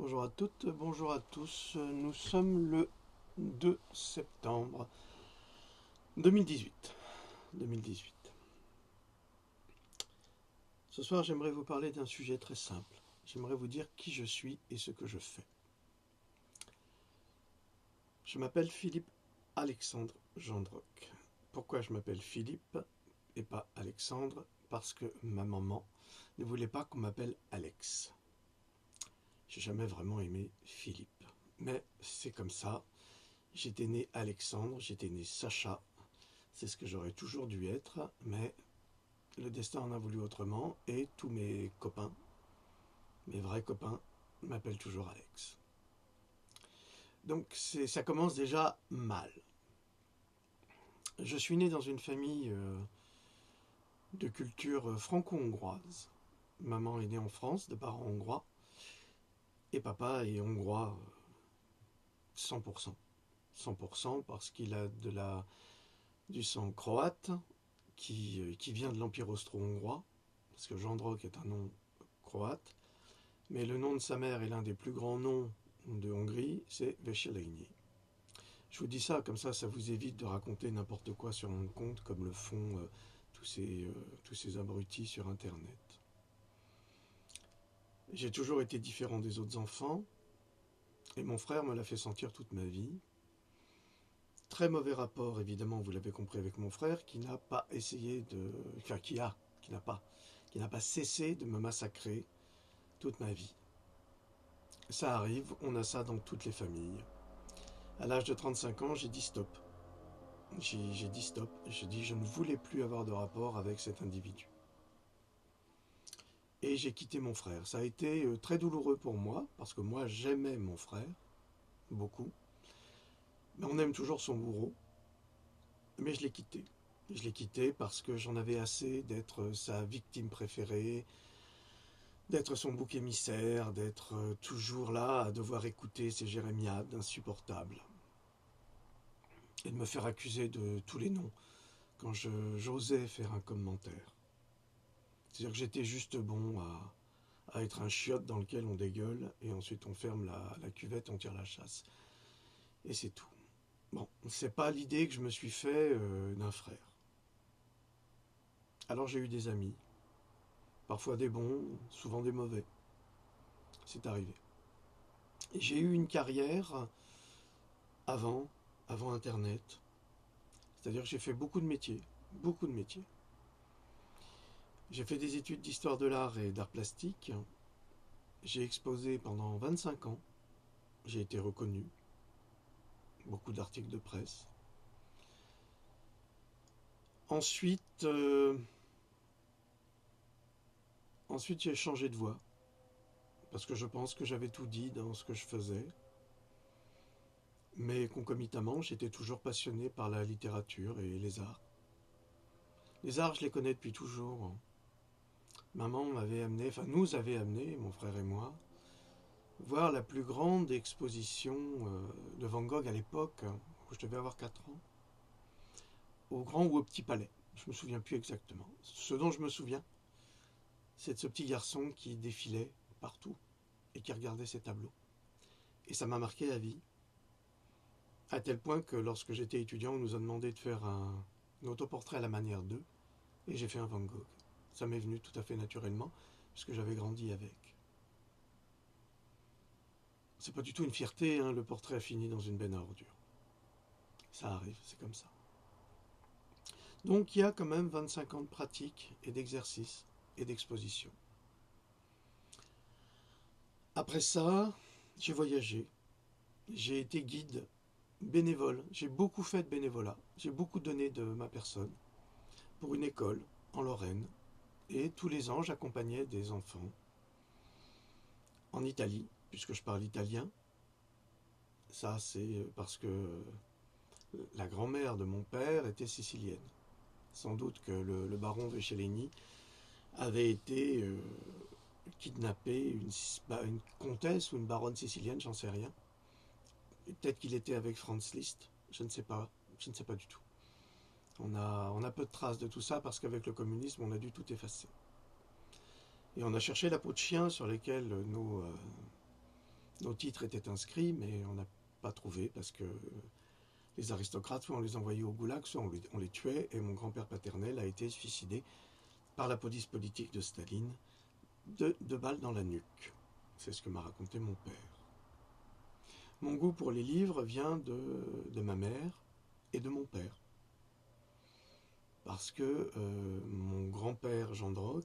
Bonjour à toutes, bonjour à tous. Nous sommes le 2 septembre 2018. 2018. Ce soir, j'aimerais vous parler d'un sujet très simple. J'aimerais vous dire qui je suis et ce que je fais. Je m'appelle Philippe Alexandre Gendroc. Pourquoi je m'appelle Philippe et pas Alexandre? Parce que ma maman ne voulait pas qu'on m'appelle Alex. J'ai jamais vraiment aimé Philippe. Mais c'est comme ça. J'étais né Alexandre, j'étais né Sacha. C'est ce que j'aurais toujours dû être, mais le destin en a voulu autrement et tous mes copains, mes vrais copains, m'appellent toujours Alex. Donc ça commence déjà mal. Je suis né dans une famille de culture franco-hongroise. Maman est née en France, de parents hongrois, et papa est hongrois 100%. 100% parce qu'il a du sang croate qui vient de l'Empire austro-hongrois, parce que Jandroc est un nom croate, mais le nom de sa mère est l'un des plus grands noms de Hongrie, c'est Veselényi. Je vous dis ça, comme ça vous évite de raconter n'importe quoi sur mon compte, comme le font tous ces abrutis sur Internet. J'ai toujours été différent des autres enfants, et mon frère me l'a fait sentir toute ma vie. Très mauvais rapport, évidemment, vous l'avez compris, avec mon frère, qui n'a pas essayé de... Enfin, qui n'a pas cessé de me massacrer toute ma vie. Ça arrive, on a ça dans toutes les familles. À l'âge de 35 ans, j'ai dit stop. J'ai dit stop. J'ai dit je ne voulais plus avoir de rapport avec cet individu. Et j'ai quitté mon frère. Ça a été très douloureux pour moi, parce que moi j'aimais mon frère, beaucoup. Mais on aime toujours son bourreau. Mais je l'ai quitté. Je l'ai quitté parce que j'en avais assez d'être sa victime préférée, d'être son bouc émissaire, d'être toujours là à devoir écouter ces jérémiades insupportables. Et de me faire accuser de tous les noms quand j'osais faire un commentaire. C'est-à-dire que j'étais juste bon à être un chiotte dans lequel on dégueule et ensuite on ferme la cuvette, on tire la chasse. Et c'est tout. Bon, c'est pas l'idée que je me suis fait d'un frère. Alors j'ai eu des amis, parfois des bons, souvent des mauvais. C'est arrivé. Et j'ai eu une carrière avant Internet. C'est-à-dire que j'ai fait beaucoup de métiers, beaucoup de métiers. J'ai fait des études d'histoire de l'art et d'art plastique. J'ai exposé pendant 25 ans. J'ai été reconnu. Beaucoup d'articles de presse. Ensuite, j'ai changé de voie. Parce que je pense que j'avais tout dit dans ce que je faisais. Mais concomitamment, j'étais toujours passionné par la littérature et les arts. Les arts, je les connais depuis toujours. Maman m'avait amené, enfin nous avait amené, mon frère et moi, voir la plus grande exposition de Van Gogh à l'époque, où je devais avoir 4 ans, au Grand ou au Petit Palais. Je me souviens plus exactement. Ce dont je me souviens, c'est de ce petit garçon qui défilait partout et qui regardait ses tableaux. Et ça m'a marqué à vie, à tel point que lorsque j'étais étudiant, on nous a demandé de faire un autoportrait à la manière d'eux, et j'ai fait un Van Gogh. Ça m'est venu tout à fait naturellement, puisque j'avais grandi avec. C'est pas du tout une fierté, hein, le portrait a fini dans une benne à ordures. Ça arrive, c'est comme ça. Donc il y a quand même 25 ans de pratique et d'exercice et d'exposition. Après ça, j'ai voyagé. J'ai été guide, bénévole. J'ai beaucoup fait de bénévolat. J'ai beaucoup donné de ma personne pour une école en Lorraine. Et tous les ans, j'accompagnais des enfants en Italie, puisque je parle italien. Ça, c'est parce que la grand-mère de mon père était sicilienne. Sans doute que le baron de Chéligny avait été kidnappé, une comtesse ou une baronne sicilienne, j'en sais rien. Peut-être qu'il était avec Franz Liszt, je ne sais pas du tout. On a peu de traces de tout ça parce qu'avec le communisme, on a dû tout effacer. Et on a cherché la peau de chien sur lesquels Nos titres étaient inscrits, mais on n'a pas trouvé parce que les aristocrates, soit on les envoyait au goulag, soit on les tuait, et mon grand-père paternel a été suicidé par la police politique de Staline, de balles dans la nuque. C'est ce que m'a raconté mon père. Mon goût pour les livres vient de ma mère et de mon père. Parce que mon grand-père Jean Droc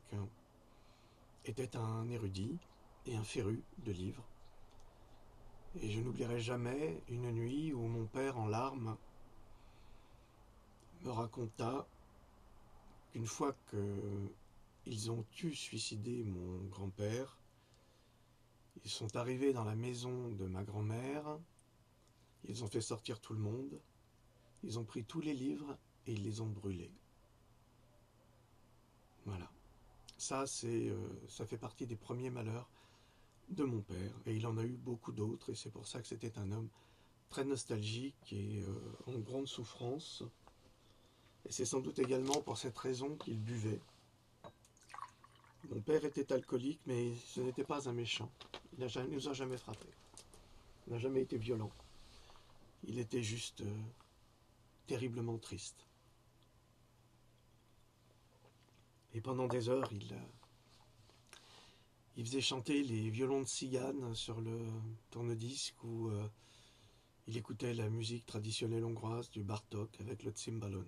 était un érudit et un féru de livres. Et je n'oublierai jamais une nuit où mon père, en larmes, me raconta qu'une fois qu'ils ont eu suicidé mon grand-père, ils sont arrivés dans la maison de ma grand-mère, ils ont fait sortir tout le monde, ils ont pris tous les livres et ils les ont brûlés. Voilà. Ça fait partie des premiers malheurs de mon père, et il en a eu beaucoup d'autres, et c'est pour ça que c'était un homme très nostalgique et en grande souffrance. Et c'est sans doute également pour cette raison qu'il buvait. Mon père était alcoolique, mais ce n'était pas un méchant. Il ne nous a jamais frappés. Il n'a jamais été violent. Il était juste terriblement triste. Et pendant des heures, il faisait chanter les violons de cigane sur le tourne-disque où il écoutait la musique traditionnelle hongroise du Bartók avec le cimbalom.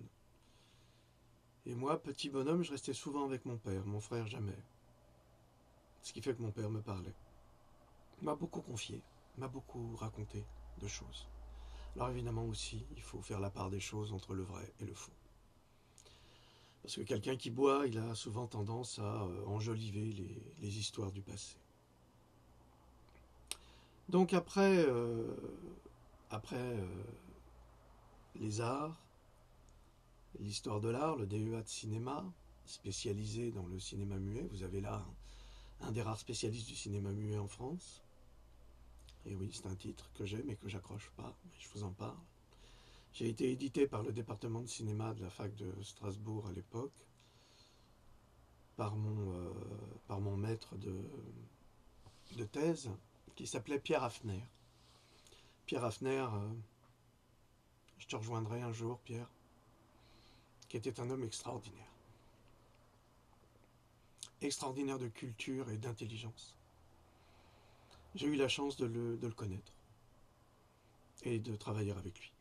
Et moi, petit bonhomme, je restais souvent avec mon père, mon frère jamais. Ce qui fait que mon père me parlait. Il m'a beaucoup confié, m'a beaucoup raconté de choses. Alors évidemment aussi, il faut faire la part des choses entre le vrai et le faux. Parce que quelqu'un qui boit, il a souvent tendance à enjoliver les histoires du passé. Donc après les arts, l'histoire de l'art, le DEA de cinéma, spécialisé dans le cinéma muet. Vous avez là un des rares spécialistes du cinéma muet en France. Et oui, c'est un titre que j'ai mais que j'accroche pas, mais je vous en parle. J'ai été édité par le département de cinéma de la fac de Strasbourg à l'époque, par mon maître de thèse, qui s'appelait Pierre Hafner. Pierre Hafner, je te rejoindrai un jour, Pierre, qui était un homme extraordinaire. Extraordinaire de culture et d'intelligence. J'ai eu la chance de le connaître et de travailler avec lui.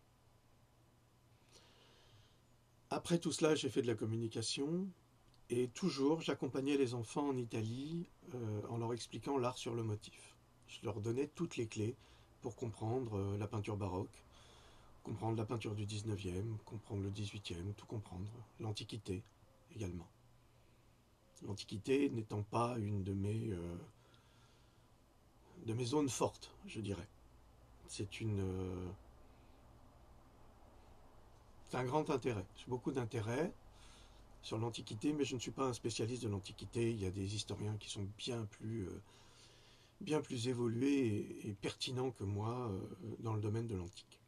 Après tout cela, j'ai fait de la communication et toujours j'accompagnais les enfants en Italie en leur expliquant l'art sur le motif. Je leur donnais toutes les clés pour comprendre la peinture baroque, comprendre la peinture du 19e, comprendre le 18e, tout comprendre, l'Antiquité également. L'Antiquité n'étant pas une de mes zones fortes, je dirais. C'est un grand intérêt. J'ai beaucoup d'intérêt sur l'Antiquité, mais je ne suis pas un spécialiste de l'Antiquité. Il y a des historiens qui sont bien plus évolués et pertinents que moi dans le domaine de l'antique.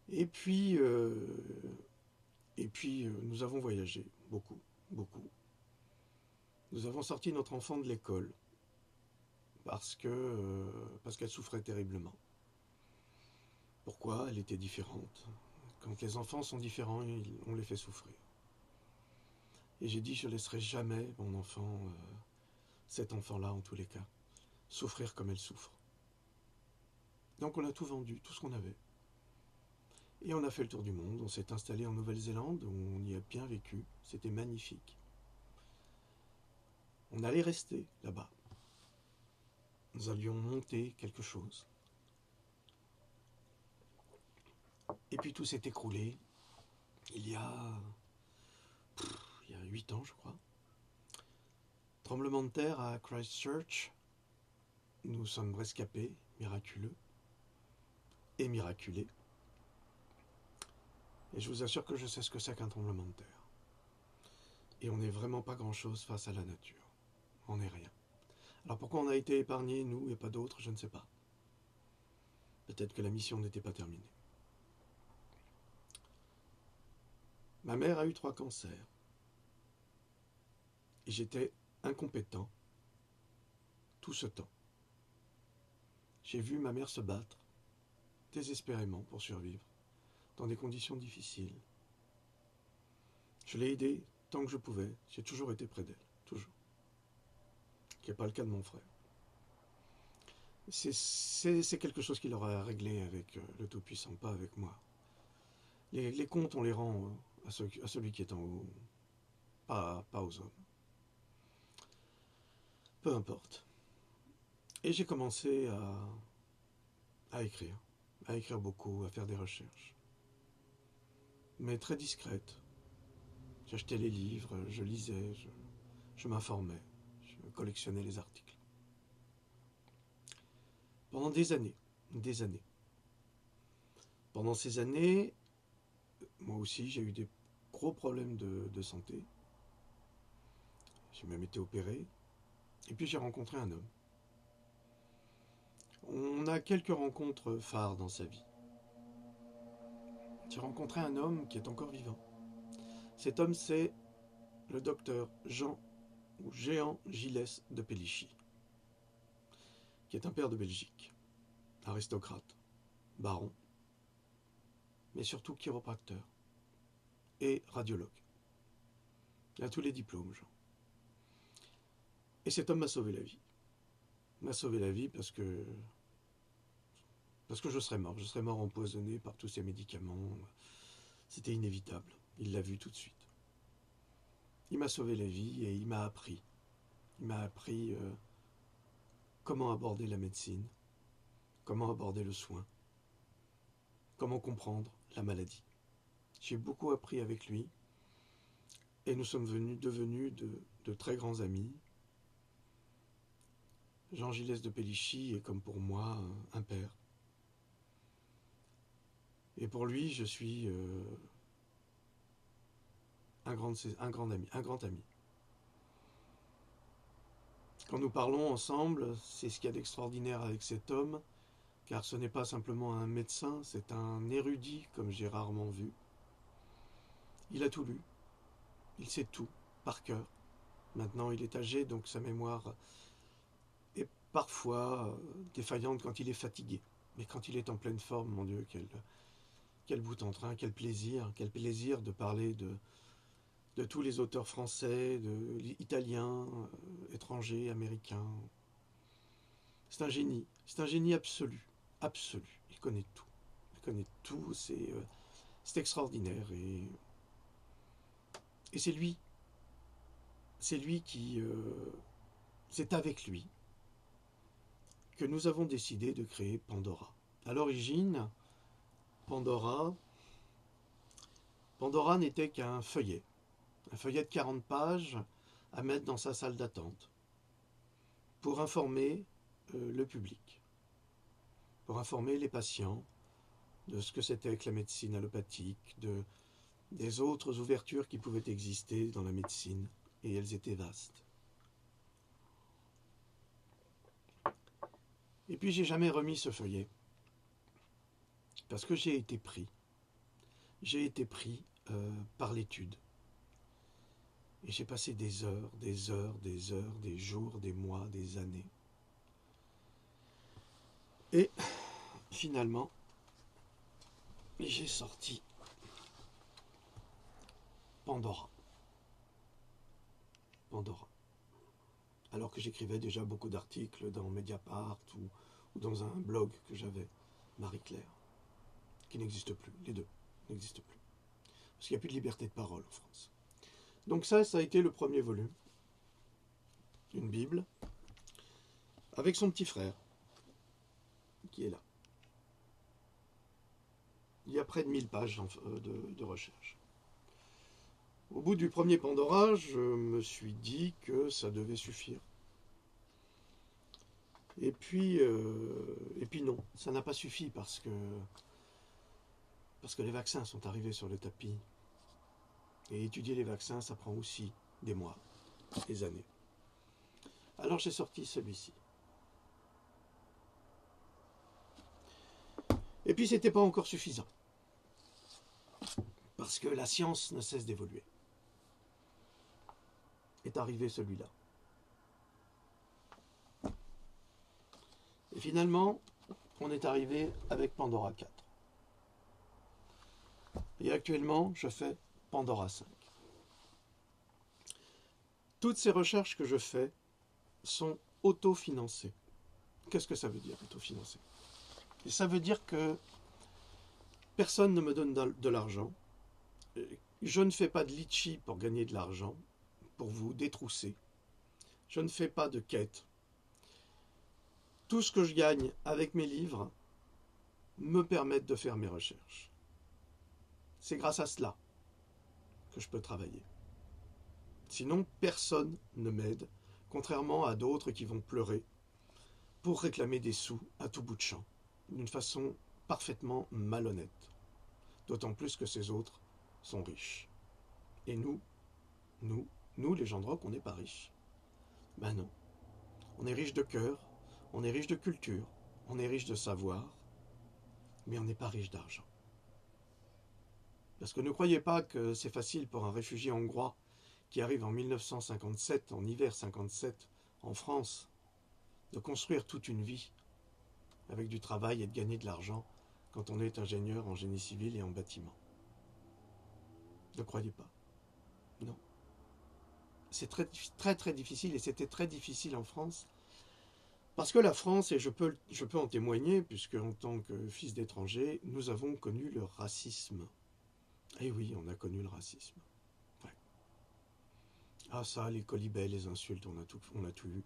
Et puis nous avons voyagé beaucoup, beaucoup. Nous avons sorti notre enfant de l'école parce qu'elle souffrait terriblement. Pourquoi? Elle était différente. Quand les enfants sont différents, on les fait souffrir. Et j'ai dit, je ne laisserai jamais mon enfant, cet enfant-là en tous les cas, souffrir comme elle souffre. Donc on a tout vendu, tout ce qu'on avait. Et on a fait le tour du monde, on s'est installé en Nouvelle-Zélande, où on y a bien vécu, c'était magnifique. On allait rester là-bas. Nous allions monter quelque chose. Et puis tout s'est écroulé il y a 8 ans, je crois. Tremblement de terre à Christchurch. Nous sommes rescapés, miraculeux et miraculés. Et je vous assure que je sais ce que c'est qu'un tremblement de terre. Et on n'est vraiment pas grand-chose face à la nature. On n'est rien. Alors pourquoi on a été épargnés, nous, et pas d'autres, je ne sais pas. Peut-être que la mission n'était pas terminée. Ma mère a eu 3 cancers. Et j'étais incompétent tout ce temps. J'ai vu ma mère se battre, désespérément, pour survivre, dans des conditions difficiles. Je l'ai aidée tant que je pouvais, j'ai toujours été près d'elle, toujours. Ce qui n'est pas le cas de mon frère. C'est quelque chose qu'il aura à régler avec le Tout-Puissant, pas avec moi. Les comptes, on les rend à celui qui est en haut, pas aux hommes. Peu importe. Et j'ai commencé à écrire beaucoup, à faire des recherches. Mais très discrète. J'achetais les livres, je lisais, je m'informais, je collectionnais les articles. Pendant des années. Pendant ces années, moi aussi, j'ai eu des gros problèmes de santé. J'ai même été opéré. Et puis j'ai rencontré un homme. On a quelques rencontres phares dans sa vie. J'ai rencontré un homme qui est encore vivant. Cet homme, c'est le docteur Jean ou Jehan Gilles de Pélichy, qui est un père de Belgique, aristocrate, baron, mais surtout chiropracteur et radiologue. Il a tous les diplômes, Jean. Et cet homme m'a sauvé la vie. M'a sauvé la vie parce que je serais mort empoisonné par tous ces médicaments. C'était inévitable. Il l'a vu tout de suite. Il m'a sauvé la vie et il m'a appris. Il m'a appris comment aborder la médecine, comment aborder le soin, comment comprendre la maladie. J'ai beaucoup appris avec lui et nous sommes devenus de très grands amis. Jean Gilles de Pélichy est comme pour moi un père. Et pour lui, je suis un grand ami. Quand nous parlons ensemble, c'est ce qu'il y a d'extraordinaire avec cet homme, car ce n'est pas simplement un médecin, c'est un érudit comme j'ai rarement vu. Il a tout lu, il sait tout, par cœur. Maintenant, il est âgé, donc sa mémoire est parfois défaillante quand il est fatigué. Mais quand il est en pleine forme, mon Dieu, quel bout en train, quel plaisir de parler de tous les auteurs français, italiens, étrangers, américains. C'est un génie absolu. Il connaît tout, c'est extraordinaire. Et c'est lui qui, c'est avec lui que nous avons décidé de créer Pandora. À l'origine, Pandora n'était qu'un feuillet de 40 pages à mettre dans sa salle d'attente pour informer le public, pour informer les patients de ce que c'était que la médecine allopathique, des autres ouvertures qui pouvaient exister dans la médecine, et elles étaient vastes. Et puis j'ai jamais remis ce feuillet, parce que j'ai été pris par l'étude. Et j'ai passé des heures, des jours, des mois, des années. Et finalement, j'ai sorti Pandora. Alors que j'écrivais déjà beaucoup d'articles dans Mediapart ou dans un blog que j'avais, Marie-Claire, qui n'existe plus, les deux n'existent plus. Parce qu'il n'y a plus de liberté de parole en France. Donc ça a été le premier volume. Une Bible, avec son petit frère, qui est là. Il y a près de 1000 pages de recherche. Au bout du premier Pandora, je me suis dit que ça devait suffire. Et puis non, ça n'a pas suffi parce que les vaccins sont arrivés sur le tapis. Et étudier les vaccins, ça prend aussi des mois, des années. Alors j'ai sorti celui-ci. Et puis c'était pas encore suffisant. Parce que la science ne cesse d'évoluer. Est arrivé celui-là. Et finalement, on est arrivé avec Pandora 4. Et actuellement, je fais Pandora 5. Toutes ces recherches que je fais sont autofinancées. Qu'est-ce que ça veut dire, autofinancé? Et ça veut dire que personne ne me donne de l'argent. Je ne fais pas de litchi pour gagner de l'argent, pour vous détrousser. Je ne fais pas de quête. Tout ce que je gagne avec mes livres me permettent de faire mes recherches. C'est grâce à cela que je peux travailler. Sinon, personne ne m'aide, contrairement à d'autres qui vont pleurer pour réclamer des sous à tout bout de champ, d'une façon parfaitement malhonnête. D'autant plus que ces autres sont riches. Et nous, les gens de rock, on n'est pas riches. Ben non. On est riche de cœur, on est riche de culture, on est riche de savoir, mais on n'est pas riche d'argent. Parce que ne croyez pas que c'est facile pour un réfugié hongrois qui arrive en 1957, en hiver 57, en France, de construire toute une vie avec du travail et de gagner de l'argent quand on est ingénieur en génie civil et en bâtiment. Ne croyez pas. Non. C'est très difficile, et c'était très difficile en France, parce que la France, et je peux en témoigner, puisque en tant que fils d'étranger, nous avons connu le racisme. Eh oui, on a connu le racisme. Ouais. Ah ça, les colibets, les insultes, on a tout eu.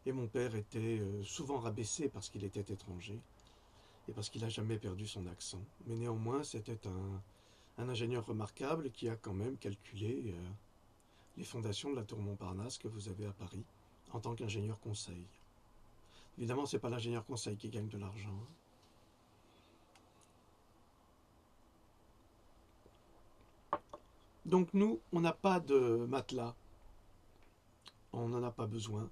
Et mon père était souvent rabaissé parce qu'il était étranger, et parce qu'il n'a jamais perdu son accent. Mais néanmoins, c'était un ingénieur remarquable qui a quand même calculé les fondations de la tour Montparnasse que vous avez à Paris, en tant qu'ingénieur conseil. Évidemment, ce n'est pas l'ingénieur conseil qui gagne de l'argent. Donc nous, on n'a pas de matelas. On n'en a pas besoin.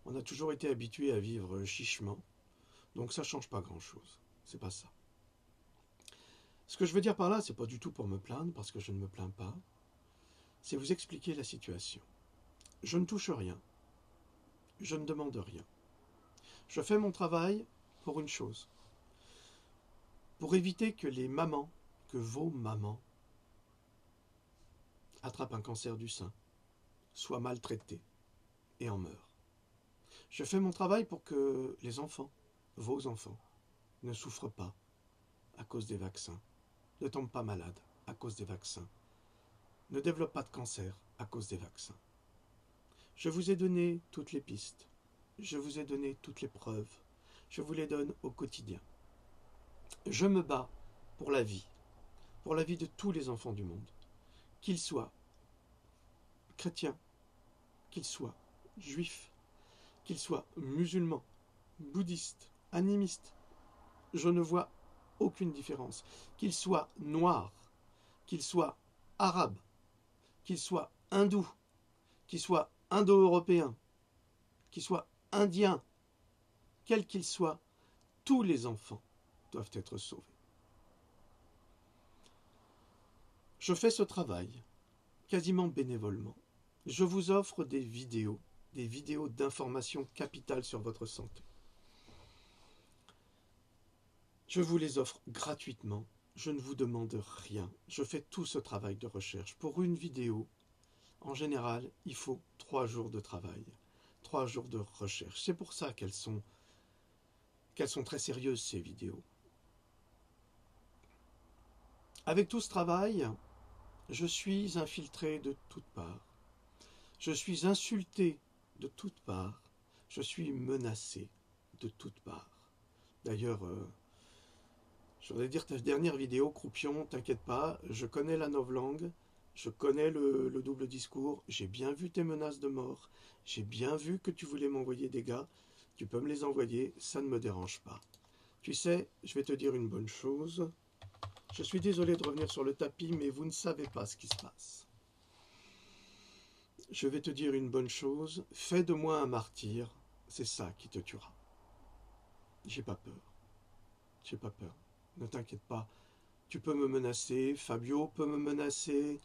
On a toujours été habitué à vivre chichement. Donc ça ne change pas grand-chose. C'est pas ça. Ce que je veux dire par là, c'est pas du tout pour me plaindre, parce que je ne me plains pas. C'est vous expliquer la situation. Je ne touche rien. Je ne demande rien. Je fais mon travail pour une chose. Pour éviter que les mamans, que vos mamans, attrapent un cancer du sein, soient maltraitées et en meurent. Je fais mon travail pour que les enfants, vos enfants, ne souffrent pas à cause des vaccins, ne tombent pas malades à cause des vaccins, ne développent pas de cancer à cause des vaccins. Je vous ai donné toutes les pistes, je vous ai donné toutes les preuves, je vous les donne au quotidien. Je me bats pour la vie de tous les enfants du monde, qu'ils soient chrétiens, qu'ils soient juifs, qu'ils soient musulmans, bouddhistes, animistes. Je ne vois aucune différence. Qu'ils soient noirs, qu'ils soient arabes, qu'ils soient hindous, qu'ils soient indo-européens, qu'ils soient indiens, quels qu'ils soient, tous les enfants doivent être sauvés. Je fais ce travail quasiment bénévolement. Je vous offre des vidéos d'information capitale sur votre santé. Je vous les offre gratuitement, je ne vous demande rien. Je fais tout ce travail de recherche. Pour une vidéo, en général, il faut 3 jours de travail, 3 jours de recherche. C'est pour ça qu'elles sont très sérieuses, ces vidéos. Avec tout ce travail, je suis infiltré de toutes parts. Je suis insulté de toutes parts. Je suis menacé de toutes parts. D'ailleurs, je voudrais dire ta dernière vidéo, Croupion, t'inquiète pas, je connais la novlangue, je connais le double discours, j'ai bien vu tes menaces de mort, j'ai bien vu que tu voulais m'envoyer des gars, tu peux me les envoyer, ça ne me dérange pas. Tu sais, je vais te dire une bonne chose, je suis désolé de revenir sur le tapis, mais vous ne savez pas ce qui se passe. Je vais te dire une bonne chose, fais de moi un martyr, c'est ça qui te tuera. J'ai pas peur. J'ai pas peur. Ne t'inquiète pas. Tu peux me menacer, Fabio peut me menacer,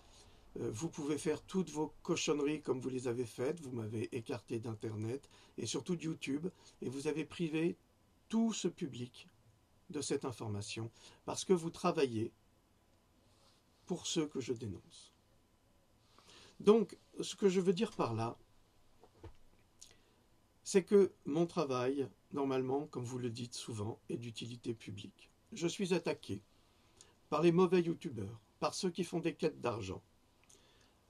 vous pouvez faire toutes vos cochonneries comme vous les avez faites, vous m'avez écarté d'Internet et surtout de YouTube, et vous avez privé tout ce public de cette information parce que vous travaillez pour ceux que je dénonce. Donc, ce que je veux dire par là, c'est que mon travail, normalement, comme vous le dites souvent, est d'utilité publique. Je suis attaqué par les mauvais youtubeurs, par ceux qui font des quêtes d'argent,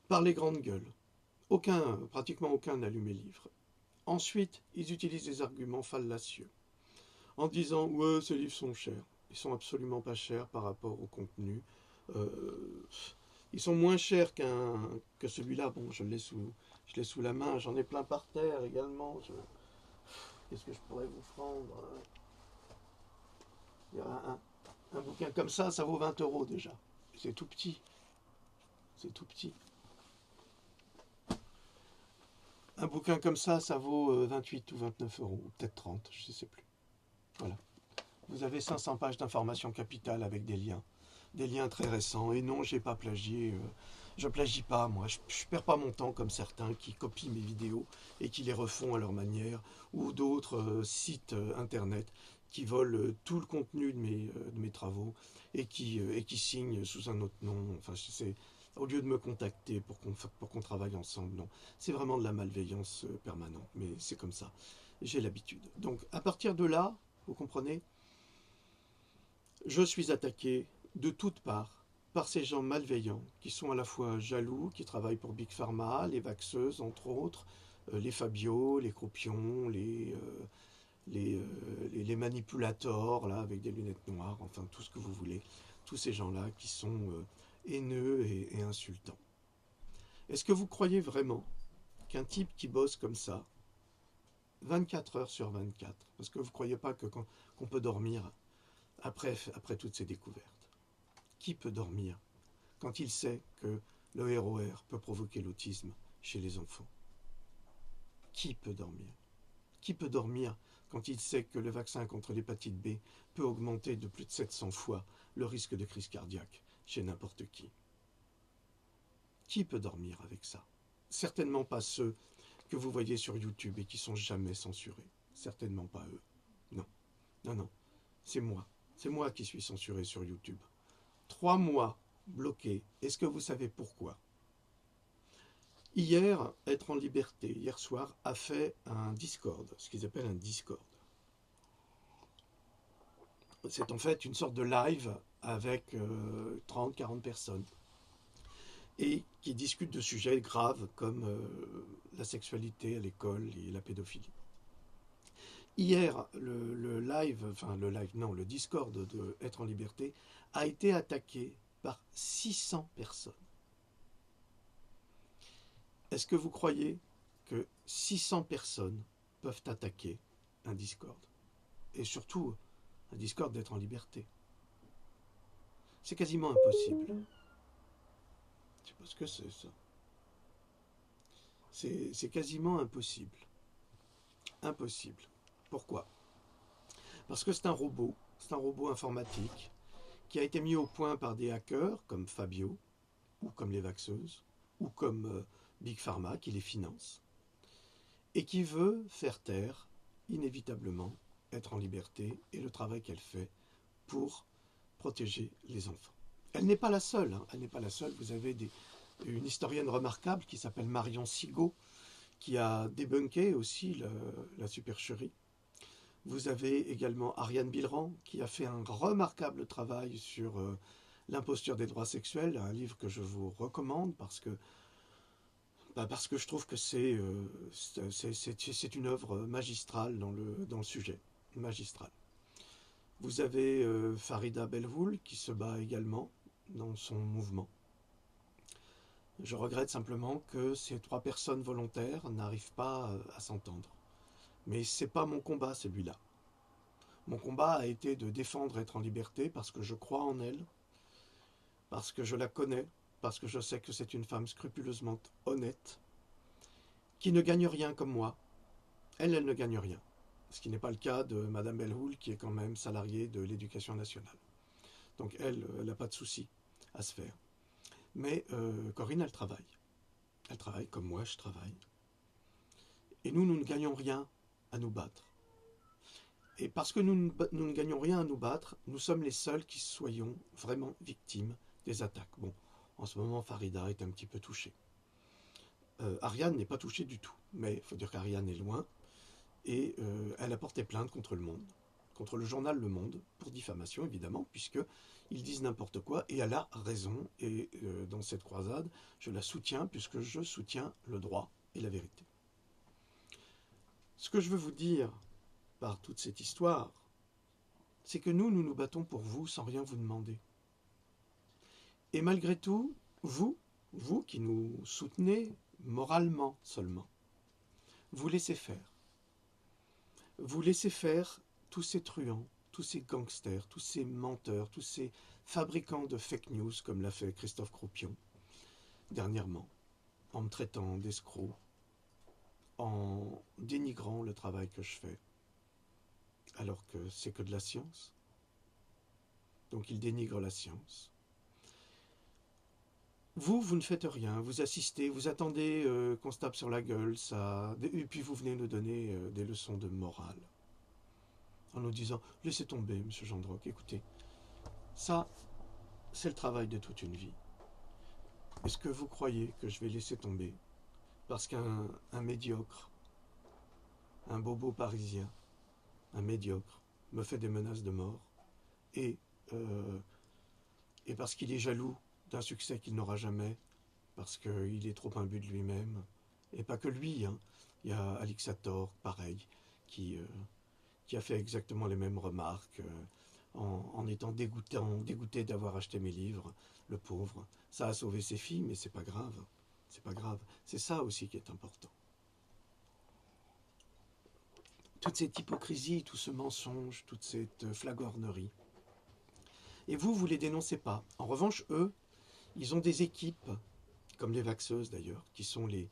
par les grandes gueules. Pratiquement aucun n'allume mes livres. Ensuite, ils utilisent des arguments fallacieux en disant « ouais, ces livres sont chers ». Ils sont absolument pas chers par rapport au contenu. Ils sont moins chers que celui-là. Bon, je l'ai sous la main. J'en ai plein par terre également. Qu'est-ce que je pourrais vous prendre? Il y a un bouquin comme ça vaut 20 € déjà. C'est tout petit. C'est tout petit. Un bouquin comme ça vaut 28 ou 29 €, ou peut-être 30, je ne sais plus. Voilà. Vous avez 500 pages d'informations capitales avec des liens très récents. Et non, je n'ai pas plagié. Je plagie pas, moi. Je ne perds pas mon temps comme certains qui copient mes vidéos et qui les refont à leur manière, ou d'autres sites internet qui volent tout le contenu de mes travaux et qui signent sous un autre nom. Enfin, au lieu de me contacter pour qu'on travaille ensemble, non. C'est vraiment de la malveillance permanente, mais c'est comme ça. J'ai l'habitude. Donc, à partir de là, vous comprenez, je suis attaqué de toutes parts par ces gens malveillants qui sont à la fois jaloux, qui travaillent pour Big Pharma, les vaxeuses entre autres, les Fabio, les Croupions, les manipulateurs là, avec des lunettes noires, enfin tout ce que vous voulez, tous ces gens-là qui sont haineux et insultants. Est-ce que vous croyez vraiment qu'un type qui bosse comme ça, 24 heures sur 24, parce que vous ne croyez pas qu'on peut dormir après toutes ces découvertes? Qui peut dormir quand il sait que le ROR peut provoquer l'autisme chez les enfants? Qui peut dormir? Qui peut dormir quand il sait que le vaccin contre l'hépatite B peut augmenter de plus de 700 fois le risque de crise cardiaque chez n'importe qui? Qui peut dormir avec ça? Certainement pas ceux que vous voyez sur YouTube et qui sont jamais censurés. Certainement pas eux. Non, non, non. C'est moi. C'est moi qui suis censuré sur YouTube. 3 mois bloqué. Est-ce que vous savez pourquoi? Hier, Être en liberté, hier soir, a fait un Discord, ce qu'ils appellent un Discord. C'est en fait une sorte de live avec 30-40 personnes et qui discutent de sujets graves comme la sexualité à l'école et la pédophilie. Hier, le Discord de Être en liberté a été attaqué par 600 personnes. Est-ce que vous croyez que 600 personnes peuvent attaquer un Discord? Et surtout, un Discord d'Être en liberté. C'est quasiment impossible. Je sais pas ce que c'est ça. C'est quasiment impossible. Impossible. Pourquoi? Parce que c'est un robot informatique qui a été mis au point par des hackers comme Fabio, ou comme les vaxeuses, ou comme Big Pharma qui les finance, et qui veut faire taire, inévitablement, Être en liberté et le travail qu'elle fait pour protéger les enfants. Elle n'est pas la seule, hein. Elle n'est pas la seule. Vous avez une historienne remarquable qui s'appelle Marion Sigaud, qui a débunké aussi la supercherie. Vous avez également Ariane Bilran, qui a fait un remarquable travail sur l'imposture des droits sexuels, un livre que je vous recommande parce que je trouve que c'est une œuvre magistrale dans le sujet, magistrale. Vous avez Farida Belhoul qui se bat également dans son mouvement. Je regrette simplement que ces 3 personnes volontaires n'arrivent pas à s'entendre. Mais ce n'est pas mon combat, celui-là. Mon combat a été de défendre Être en liberté parce que je crois en elle, parce que je la connais, parce que je sais que c'est une femme scrupuleusement honnête, qui ne gagne rien comme moi. Elle ne gagne rien. Ce qui n'est pas le cas de Madame Belhoul, qui est quand même salariée de l'Éducation nationale. Donc elle n'a pas de souci à se faire. Mais Corinne, elle travaille. Elle travaille comme moi, je travaille. Et nous ne gagnons rien à nous battre. Et parce que nous ne gagnons rien à nous battre, nous sommes les seuls qui soyons vraiment victimes des attaques. Bon, en ce moment, Farida est un petit peu touchée. Ariane n'est pas touchée du tout, mais il faut dire qu'Ariane est loin, et elle a porté plainte contre Le Monde, contre le journal Le Monde, pour diffamation évidemment, puisqu'ils disent n'importe quoi, et elle a raison, et dans cette croisade, je la soutiens, puisque je soutiens le droit et la vérité. Ce que je veux vous dire par toute cette histoire, c'est que nous nous battons pour vous sans rien vous demander. Et malgré tout, vous qui nous soutenez moralement seulement, vous laissez faire. Vous laissez faire tous ces truands, tous ces gangsters, tous ces menteurs, tous ces fabricants de fake news, comme l'a fait Christophe Croupion dernièrement, en me traitant d'escroc, en dénigrant le travail que je fais, alors que c'est que de la science. Donc il dénigre la science. Vous ne faites rien, vous assistez, vous attendez qu'on se tape sur la gueule, et puis vous venez nous donner des leçons de morale. En nous disant, laissez tomber, monsieur Gendroc, écoutez, ça, c'est le travail de toute une vie. Est-ce que vous croyez que je vais laisser tomber parce qu'un médiocre, un bobo parisien, un médiocre, me fait des menaces de mort, et parce qu'il est jaloux d'un succès qu'il n'aura jamais, parce qu'il est trop imbu de lui-même, et pas que lui, hein. Il y a Alixator, pareil, qui a fait exactement les mêmes remarques, en étant dégoûté d'avoir acheté mes livres, le pauvre. Ça a sauvé ses filles, mais c'est pas grave, c'est pas grave. C'est ça aussi qui est important. Toute cette hypocrisie, tout ce mensonge, toute cette flagornerie. Et vous les dénoncez pas. En revanche, eux, ils ont des équipes, comme les vaxeuses d'ailleurs, qui sont les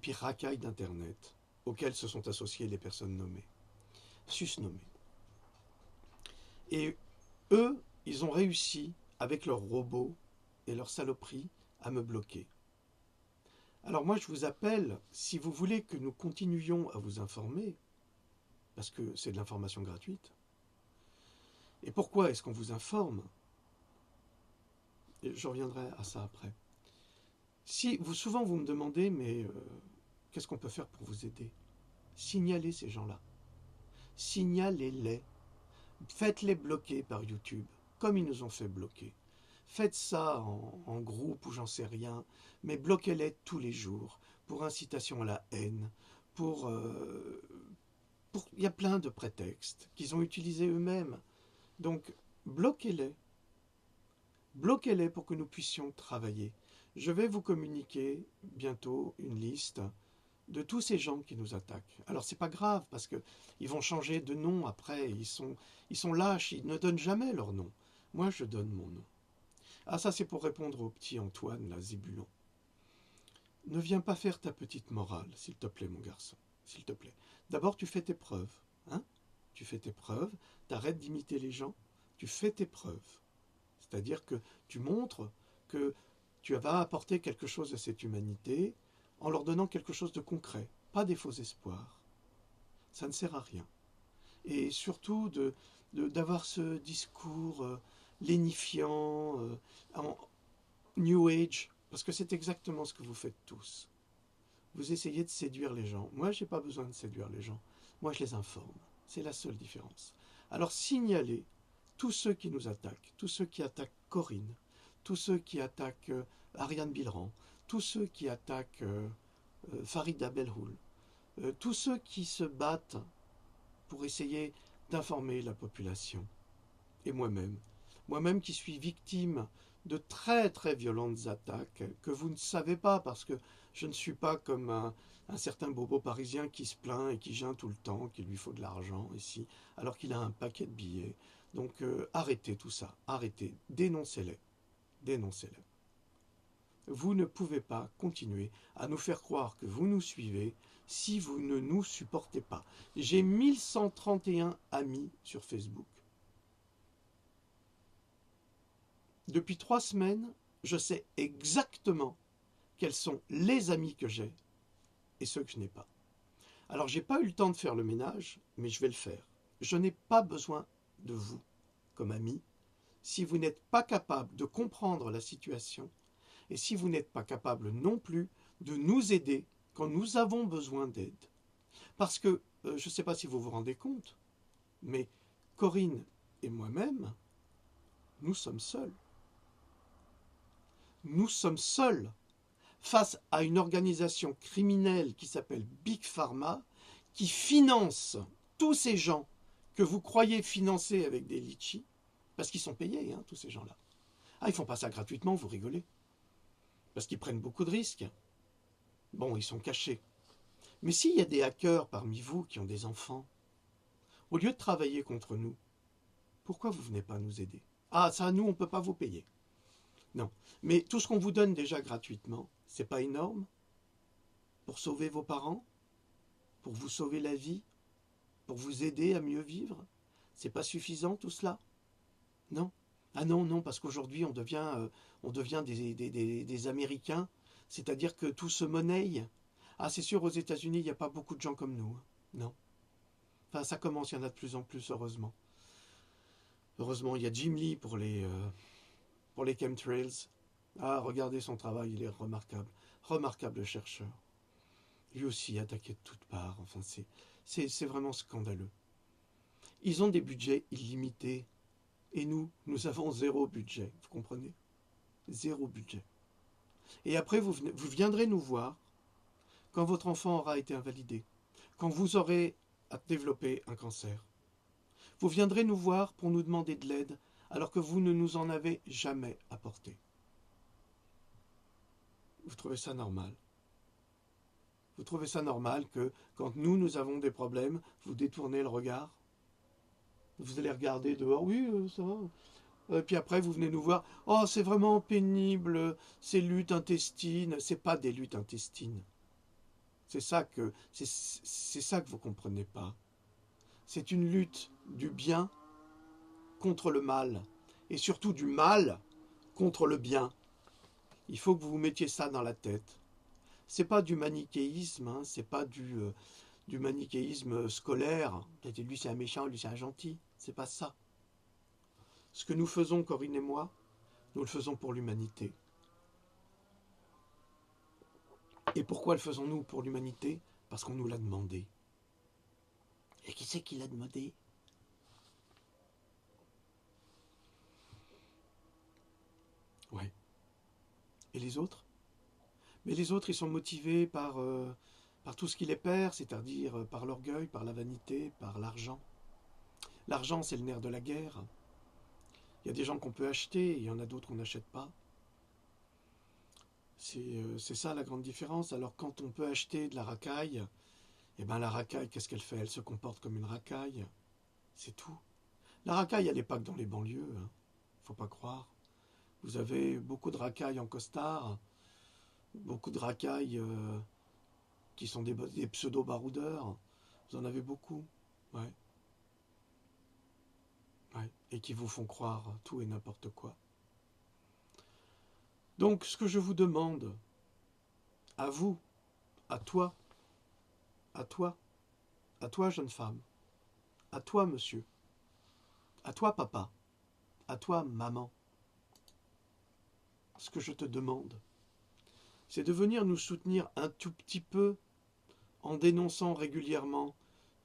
pires racailles d'Internet, auxquelles se sont associées les personnes nommées, susnommées. Et eux, ils ont réussi, avec leurs robots et leurs saloperies, à me bloquer. Alors moi, je vous appelle, si vous voulez que nous continuions à vous informer, parce que c'est de l'information gratuite. Et pourquoi est-ce qu'on vous informe? Et je reviendrai à ça après. Souvent vous me demandez, mais qu'est-ce qu'on peut faire pour vous aider? Signalez ces gens-là. Signalez-les. Faites-les bloquer par YouTube, comme ils nous ont fait bloquer. Faites ça en groupe ou j'en sais rien, mais bloquez-les tous les jours, pour incitation à la haine, il y a plein de prétextes qu'ils ont utilisés eux-mêmes. Donc, bloquez-les. Bloquez-les pour que nous puissions travailler. Je vais vous communiquer bientôt une liste de tous ces gens qui nous attaquent. Alors, c'est pas grave, parce qu'ils vont changer de nom après. Ils sont lâches, ils ne donnent jamais leur nom. Moi, je donne mon nom. Ah, ça, c'est pour répondre au petit Antoine, là, Zébulon. Ne viens pas faire ta petite morale, s'il te plaît, mon garçon. S'il te plaît. D'abord, tu fais tes preuves. Hein? Tu fais tes preuves, t'arrêtes d'imiter les gens, tu fais tes preuves. C'est-à-dire que tu montres que tu vas apporter quelque chose à cette humanité en leur donnant quelque chose de concret, pas des faux espoirs. Ça ne sert à rien. Et surtout d'avoir ce discours lénifiant, en New Age, parce que c'est exactement ce que vous faites tous. Vous essayez de séduire les gens. Moi, je n'ai pas besoin de séduire les gens. Moi, je les informe. C'est la seule différence. Alors, signalez tous ceux qui nous attaquent, tous ceux qui attaquent Corinne, tous ceux qui attaquent Ariane Bilran, tous ceux qui attaquent Farida Belhoul, tous ceux qui se battent pour essayer d'informer la population. Et moi-même qui suis victime de très très violentes attaques que vous ne savez pas, parce que je ne suis pas comme un certain bobo parisien qui se plaint et qui geint tout le temps, qu'il lui faut de l'argent ici, alors qu'il a un paquet de billets. Donc arrêtez tout ça, arrêtez, dénoncez-les, dénoncez-les. Vous ne pouvez pas continuer à nous faire croire que vous nous suivez si vous ne nous supportez pas. J'ai 1131 amis sur Facebook. Depuis 3 semaines, je sais exactement quels sont les amis que j'ai et ceux que je n'ai pas. Alors, j'ai pas eu le temps de faire le ménage, mais je vais le faire. Je n'ai pas besoin de vous comme ami si vous n'êtes pas capable de comprendre la situation et si vous n'êtes pas capable non plus de nous aider quand nous avons besoin d'aide. Parce que, je ne sais pas si vous vous rendez compte, mais Corinne et moi-même, nous sommes seuls. Nous sommes seuls face à une organisation criminelle qui s'appelle Big Pharma, qui finance tous ces gens que vous croyez financer avec des litchis, parce qu'ils sont payés, hein, tous ces gens-là. Ah, ils font pas ça gratuitement, vous rigolez. Parce qu'ils prennent beaucoup de risques. Bon, ils sont cachés. Mais s'il y a des hackers parmi vous qui ont des enfants, au lieu de travailler contre nous, pourquoi vous ne venez pas nous aider? Ah, ça, nous, on ne peut pas vous payer. Non. Mais tout ce qu'on vous donne déjà gratuitement, c'est pas énorme pour sauver vos parents, pour vous sauver la vie, pour vous aider à mieux vivre? C'est pas suffisant tout cela? Non. Ah non, non, parce qu'aujourd'hui on devient des Américains, c'est-à-dire que tout se monnaie. Ah, c'est sûr, aux États-Unis, il n'y a pas beaucoup de gens comme nous. Non. Enfin, ça commence, il y en a de plus en plus, heureusement. Heureusement, il y a Jim Lee pour les chemtrails. Ah, regardez son travail, il est remarquable. Remarquable chercheur. Lui aussi attaqué de toutes parts. Enfin, c'est vraiment scandaleux. Ils ont des budgets illimités. Et nous avons zéro budget. Vous comprenez? Zéro budget. Et après, vous viendrez nous voir quand votre enfant aura été invalidé, quand vous aurez développé un cancer. Vous viendrez nous voir pour nous demander de l'aide alors que vous ne nous en avez jamais apporté. Vous trouvez ça normal? Vous trouvez ça normal que quand nous avons des problèmes, vous détournez le regard? Vous allez regarder dehors, oui, ça va. Puis après, vous venez nous voir, oh, c'est vraiment pénible, ces luttes intestines. C'est pas des luttes intestines. C'est ça que vous comprenez pas. C'est une lutte du bien contre le mal, et surtout du mal contre le bien. Il faut que vous vous mettiez ça dans la tête. C'est pas du manichéisme, hein, c'est pas du manichéisme scolaire. Lui c'est un méchant, lui c'est un gentil. C'est pas ça. Ce que nous faisons, Corinne et moi, nous le faisons pour l'humanité. Et pourquoi le faisons-nous pour l'humanité? Parce qu'on nous l'a demandé. Et qui c'est qui l'a demandé? Ouais. Et les autres? Mais les autres, ils sont motivés par tout ce qui les perd, c'est-à-dire par l'orgueil, par la vanité, par l'argent. L'argent, c'est le nerf de la guerre. Il y a des gens qu'on peut acheter, et il y en a d'autres qu'on n'achète pas. C'est ça la grande différence. Alors quand on peut acheter de la racaille, eh ben la racaille, qu'est-ce qu'elle fait? Elle se comporte comme une racaille. C'est tout. La racaille, elle n'est pas que dans les banlieues. Hein. Faut pas croire. Vous avez beaucoup de racailles en costard, beaucoup de racailles qui sont des pseudo-baroudeurs. Vous en avez beaucoup. Ouais. Ouais. Et qui vous font croire tout et n'importe quoi. Donc, ce que je vous demande, à vous, à toi, à toi, à toi, jeune femme, à toi, monsieur, à toi, papa, à toi, maman, ce que je te demande, c'est de venir nous soutenir un tout petit peu en dénonçant régulièrement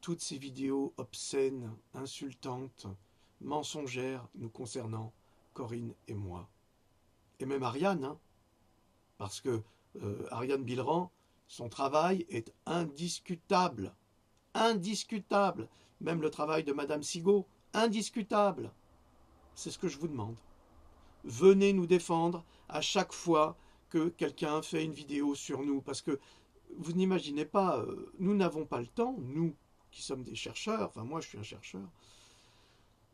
toutes ces vidéos obscènes, insultantes, mensongères nous concernant, Corinne et moi. Et même Ariane, hein, parce que Ariane Bilran, son travail est indiscutable. Indiscutable. Même le travail de Madame Sigaud, indiscutable. C'est ce que je vous demande. Venez nous défendre à chaque fois que quelqu'un fait une vidéo sur nous, parce que vous n'imaginez pas, nous n'avons pas le temps, nous qui sommes des chercheurs, enfin moi je suis un chercheur,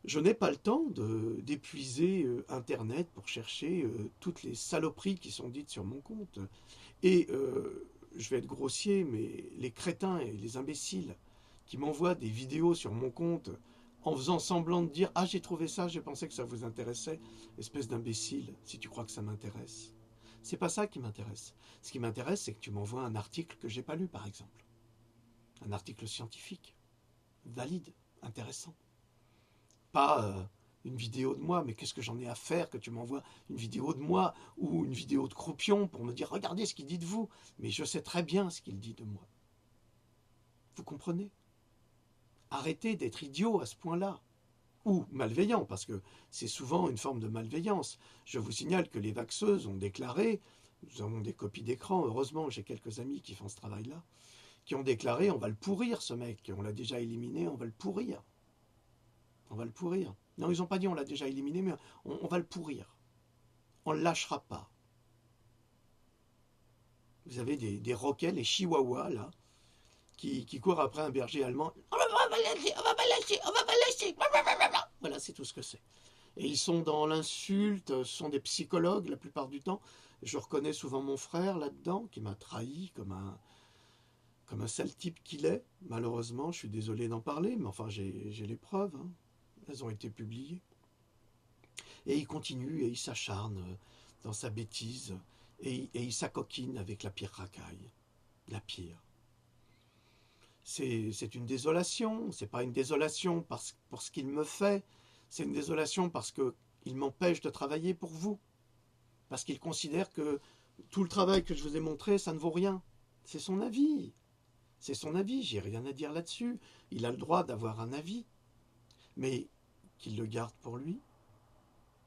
je n'ai pas le temps d'épuiser Internet pour chercher toutes les saloperies qui sont dites sur mon compte. Et je vais être grossier, mais les crétins et les imbéciles qui m'envoient des vidéos sur mon compte en faisant semblant de dire « Ah, j'ai trouvé ça, j'ai pensé que ça vous intéressait. » Espèce d'imbécile, si tu crois que ça m'intéresse. C'est pas ça qui m'intéresse. Ce qui m'intéresse, c'est que tu m'envoies un article que j'ai pas lu, par exemple. Un article scientifique, valide, intéressant. Pas une vidéo de moi, mais qu'est-ce que j'en ai à faire que tu m'envoies une vidéo de moi ou une vidéo de Croupion pour me dire regardez ce qu'il dit de vous. Mais je sais très bien ce qu'il dit de moi. Vous comprenez? Arrêtez d'être idiot à ce point-là. Ou malveillant, parce que c'est souvent une forme de malveillance. Je vous signale que les vaxeuses ont déclaré, nous avons des copies d'écran, heureusement j'ai quelques amis qui font ce travail-là, qui ont déclaré on va le pourrir ce mec, on l'a déjà éliminé, on va le pourrir. On va le pourrir. Non, ils n'ont pas dit on l'a déjà éliminé, mais on va le pourrir. On ne le lâchera pas. Vous avez des roquets, les chihuahuas, là, qui courent après un berger allemand. On va pas lâcher, on va pas lâcher, on va pas lâcher. Voilà, c'est tout ce que c'est. Et ils sont dans l'insulte, ce sont des psychologues la plupart du temps. Je reconnais souvent mon frère là-dedans, qui m'a trahi comme un sale type qu'il est. Malheureusement, je suis désolé d'en parler, mais enfin j'ai les preuves. Hein. Elles ont été publiées. Et il continue et il s'acharne dans sa bêtise et il s'acoquine avec la pire racaille. La pire. C'est une désolation. C'est pas une désolation pour ce qu'il me fait. C'est une désolation parce qu'il m'empêche de travailler pour vous. Parce qu'il considère que tout le travail que je vous ai montré, ça ne vaut rien. C'est son avis. C'est son avis, j'ai rien à dire là-dessus. Il a le droit d'avoir un avis. Mais qu'il le garde pour lui,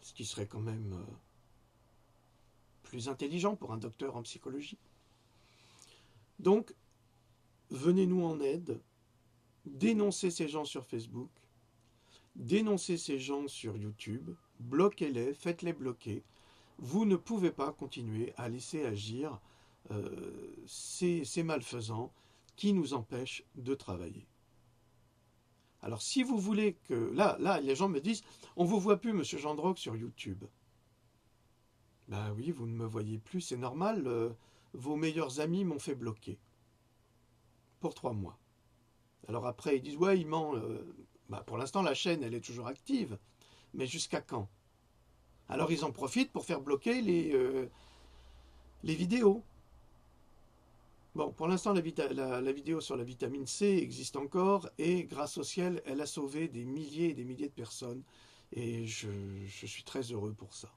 ce qui serait quand même plus intelligent pour un docteur en psychologie. Donc, venez-nous en aide, dénoncez ces gens sur Facebook, dénoncez ces gens sur YouTube, bloquez-les, faites-les bloquer. Vous ne pouvez pas continuer à laisser agir ces malfaisants qui nous empêchent de travailler. Alors si vous voulez que... Là, les gens me disent, on ne vous voit plus, monsieur Gendroc, sur YouTube. Ben oui, vous ne me voyez plus, c'est normal, vos meilleurs amis m'ont fait bloquer. Pour 3 mois. Alors après, ils disent, ouais, il ment. Pour l'instant, la chaîne, elle est toujours active. Mais jusqu'à quand? Alors ils en profitent pour faire bloquer les vidéos. Bon, pour l'instant, la vidéo sur la vitamine C existe encore et grâce au ciel, elle a sauvé des milliers et des milliers de personnes. Et je suis très heureux pour ça.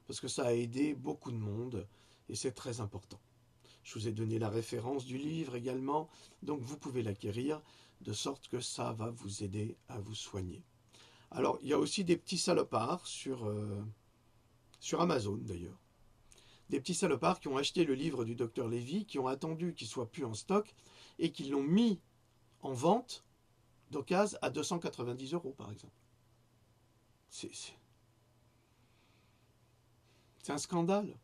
Parce que ça a aidé beaucoup de monde et c'est très important. Je vous ai donné la référence du livre également, donc vous pouvez l'acquérir de sorte que ça va vous aider à vous soigner. Alors, il y a aussi des petits salopards sur Amazon d'ailleurs. Des petits salopards qui ont acheté le livre du docteur Lévy, qui ont attendu qu'il soit plus en stock et qui l'ont mis en vente d'occasion à 290 € par exemple. C'est un scandale.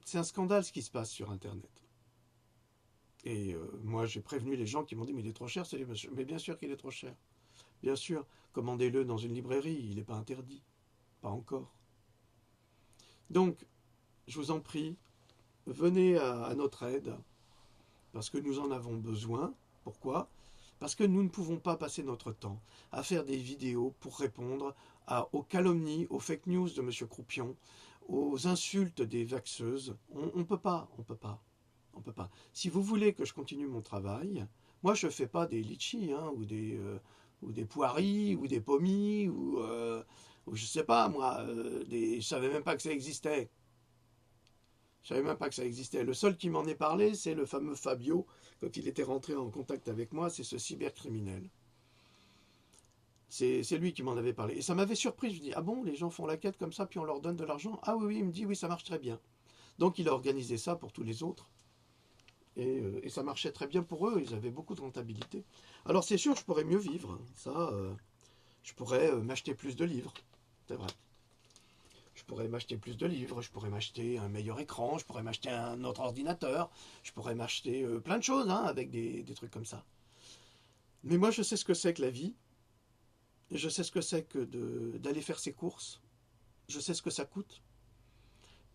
C'est un scandale ce qui se passe sur Internet. Et moi, j'ai prévenu les gens qui m'ont dit « Mais il est trop cher, ce livre. » Mais bien sûr qu'il est trop cher. Bien sûr, commandez-le dans une librairie, il n'est pas interdit. Pas encore. Donc, je vous en prie, venez à notre aide, parce que nous en avons besoin. Pourquoi? Parce que nous ne pouvons pas passer notre temps à faire des vidéos pour répondre aux calomnies, aux fake news de M. Croupion, aux insultes des vaxeuses. On ne peut pas, on peut pas. On peut pas. Si vous voulez que je continue mon travail, moi je ne fais pas des litchis, hein, ou des poiris, ou des pommis, ou je sais pas moi, je savais même pas que ça existait. Je savais même pas que ça existait. Le seul qui m'en ait parlé, c'est le fameux Fabio, quand il était rentré en contact avec moi, c'est ce cybercriminel. C'est lui qui m'en avait parlé. Et ça m'avait surpris, je me dis, ah bon, les gens font la quête comme ça, puis on leur donne de l'argent? Ah oui, oui, il me dit, oui, ça marche très bien. Donc il a organisé ça pour tous les autres. Et ça marchait très bien pour eux, ils avaient beaucoup de rentabilité. Alors c'est sûr, je pourrais mieux vivre, ça, je pourrais m'acheter plus de livres, c'est vrai. Je pourrais m'acheter plus de livres, je pourrais m'acheter un meilleur écran, je pourrais m'acheter un autre ordinateur, je pourrais m'acheter plein de choses hein, avec des trucs comme ça. Mais moi je sais ce que c'est que la vie, je sais ce que c'est que d'aller faire ses courses, je sais ce que ça coûte,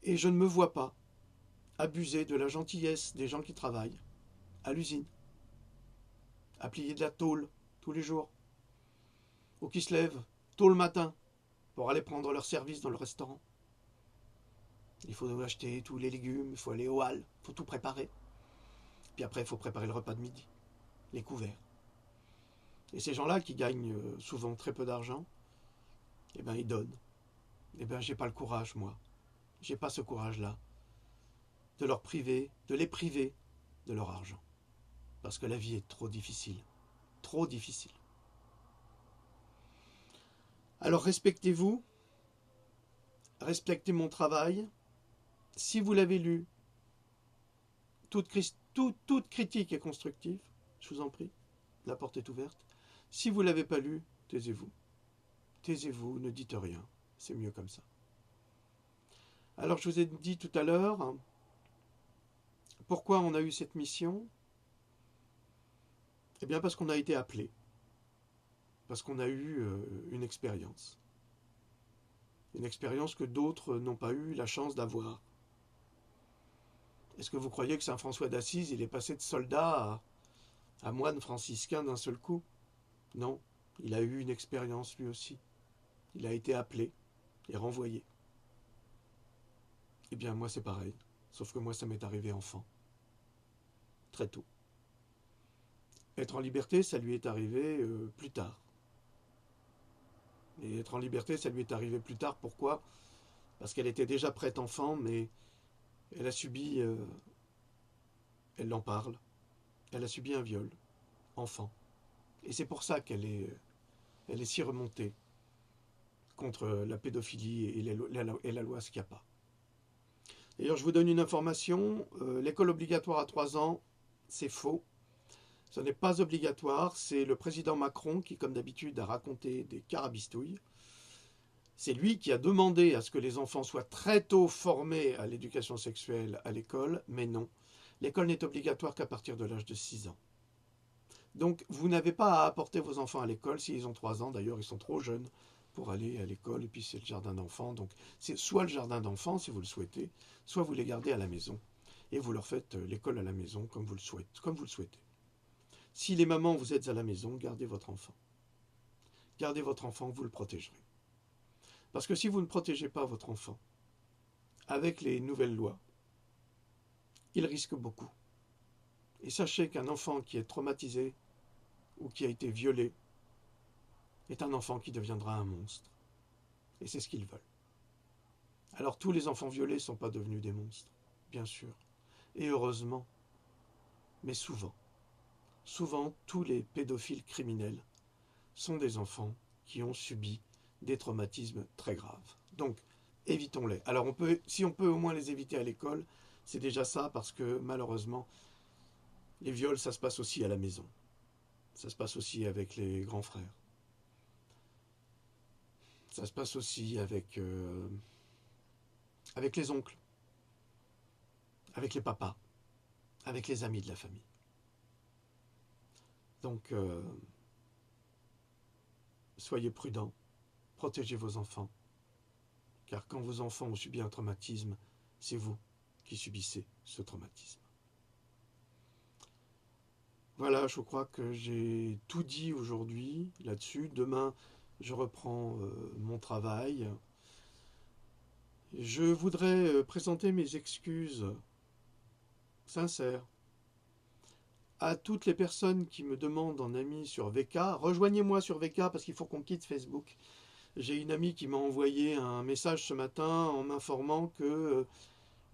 et je ne me vois pas abuser de la gentillesse des gens qui travaillent à l'usine, à plier de la tôle tous les jours, ou qui se lèvent tôt le matin pour aller prendre leur service dans le restaurant. Il faut acheter tous les légumes, il faut aller au hall, il faut tout préparer. Puis après, il faut préparer le repas de midi, les couverts. Et ces gens-là qui gagnent souvent très peu d'argent, eh ben ils donnent. Eh ben j'ai pas le courage, moi. J'ai pas ce courage-là de leur priver, de les priver de leur argent. Parce que la vie est trop difficile. Trop difficile. Alors respectez-vous, respectez mon travail. Si vous l'avez lu, toute critique est constructive, je vous en prie, la porte est ouverte. Si vous ne l'avez pas lu, taisez-vous. Taisez-vous, ne dites rien, c'est mieux comme ça. Alors je vous ai dit tout à l'heure, pourquoi on a eu cette mission? Eh bien parce qu'on a été appelé, parce qu'on a eu une expérience que d'autres n'ont pas eu la chance d'avoir. Est-ce que vous croyez que Saint François d'Assise, il est passé de soldat à moine franciscain d'un seul coup? Non, il a eu une expérience lui aussi. Il a été appelé et renvoyé. Eh bien moi c'est pareil, sauf que moi ça m'est arrivé enfant, très tôt. Être en liberté, ça lui est arrivé plus tard. Et être en liberté, ça lui est arrivé plus tard, pourquoi? Parce qu'elle était déjà prête enfant, mais elle a subi, elle en parle, elle a subi un viol, enfant. Et c'est pour ça qu'elle est si remontée contre la pédophilie et la loi SCIAPA. D'ailleurs, je vous donne une information, l'école obligatoire à 3 ans, c'est faux. Ce n'est pas obligatoire, c'est le président Macron qui, comme d'habitude, a raconté des carabistouilles. C'est lui qui a demandé à ce que les enfants soient très tôt formés à l'éducation sexuelle à l'école, mais non. L'école n'est obligatoire qu'à partir de l'âge de 6 ans. Donc, vous n'avez pas à apporter vos enfants à l'école s'ils ont 3 ans. D'ailleurs, ils sont trop jeunes pour aller à l'école, et puis c'est le jardin d'enfants. Donc, c'est soit le jardin d'enfants, si vous le souhaitez, soit vous les gardez à la maison, et vous leur faites l'école à la maison, comme vous le souhaitez. Si les mamans, vous êtes à la maison, gardez votre enfant. Gardez votre enfant, vous le protégerez. Parce que si vous ne protégez pas votre enfant, avec les nouvelles lois, il risque beaucoup. Et sachez qu'un enfant qui est traumatisé ou qui a été violé est un enfant qui deviendra un monstre. Et c'est ce qu'ils veulent. Alors tous les enfants violés ne sont pas devenus des monstres, bien sûr. Et heureusement. Mais souvent, tous les pédophiles criminels sont des enfants qui ont subi des traumatismes très graves. Donc, évitons-les. Alors, si on peut au moins les éviter à l'école, c'est déjà ça, parce que malheureusement, les viols, ça se passe aussi à la maison. Ça se passe aussi avec les grands frères. Ça se passe aussi avec les oncles, avec les papas, avec les amis de la famille. Donc, soyez prudents, protégez vos enfants, car quand vos enfants ont subi un traumatisme, c'est vous qui subissez ce traumatisme. Voilà, je crois que j'ai tout dit aujourd'hui là-dessus. Demain, je reprends mon travail. Je voudrais présenter mes excuses sincères à toutes les personnes qui me demandent en ami sur VK. Rejoignez-moi sur VK parce qu'il faut qu'on quitte Facebook. J'ai une amie qui m'a envoyé un message ce matin en m'informant que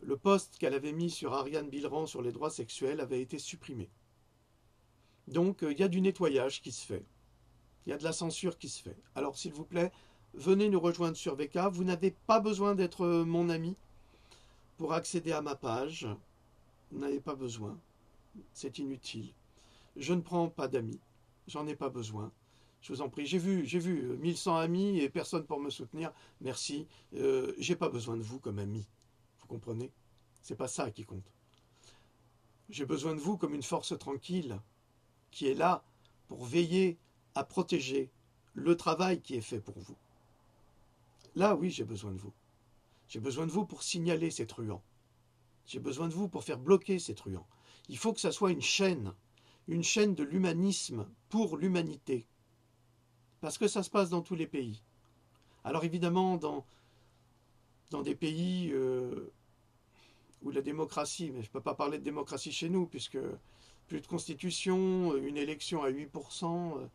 le post qu'elle avait mis sur Ariane Bilran sur les droits sexuels avait été supprimé. Donc il y a du nettoyage qui se fait. Il y a de la censure qui se fait. Alors s'il vous plaît, venez nous rejoindre sur VK. Vous n'avez pas besoin d'être mon ami pour accéder à ma page. Vous n'avez pas besoin. C'est inutile. Je ne prends pas d'amis. J'en ai pas besoin. Je vous en prie. J'ai vu 1100 amis et personne pour me soutenir. Merci. J'ai pas besoin de vous comme ami. Vous comprenez? C'est pas ça qui compte. J'ai besoin de vous comme une force tranquille qui est là pour veiller à protéger le travail qui est fait pour vous. Là, oui, j'ai besoin de vous. J'ai besoin de vous pour signaler ces truands. J'ai besoin de vous pour faire bloquer ces truands. Il faut que ça soit une chaîne de l'humanisme pour l'humanité. Parce que ça se passe dans tous les pays. Alors évidemment, dans des pays où la démocratie, mais je ne peux pas parler de démocratie chez nous, puisque plus de constitution, une élection à 8%,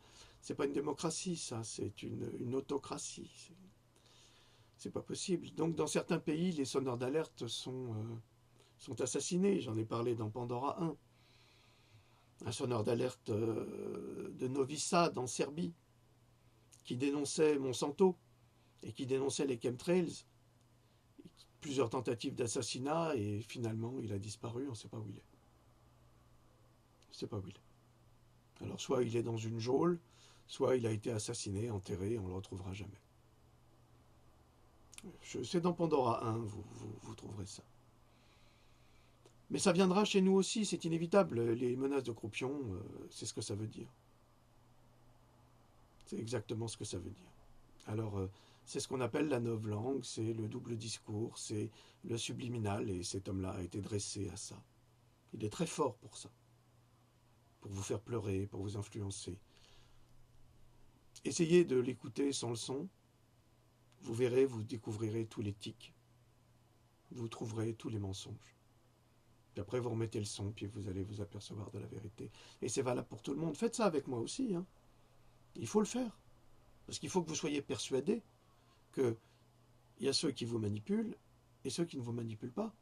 C'est pas une démocratie, ça, c'est une autocratie. C'est pas possible. Donc dans certains pays, les sonneurs d'alerte sont assassinés. J'en ai parlé dans Pandora 1. Un sonneur d'alerte de Novi Sad en Serbie, qui dénonçait Monsanto et qui dénonçait les chemtrails. Plusieurs tentatives d'assassinat et finalement il a disparu, on ne sait pas où il est. On ne sait pas où il est. Alors soit il est dans une geôle, soit il a été assassiné, enterré, on ne le retrouvera jamais. C'est dans Pandora 1, vous trouverez ça. Mais ça viendra chez nous aussi, c'est inévitable. Les menaces de corruption, c'est ce que ça veut dire. C'est exactement ce que ça veut dire. Alors, c'est ce qu'on appelle la novlangue, c'est le double discours, c'est le subliminal, et cet homme-là a été dressé à ça. Il est très fort pour ça, pour vous faire pleurer, pour vous influencer. Essayez de l'écouter sans le son, vous verrez, vous découvrirez tous les tics, vous trouverez tous les mensonges. Puis après, vous remettez le son, puis vous allez vous apercevoir de la vérité. Et c'est valable pour tout le monde. Faites ça avec moi aussi, hein. Il faut le faire. Parce qu'il faut que vous soyez persuadés qu'il y a ceux qui vous manipulent et ceux qui ne vous manipulent pas.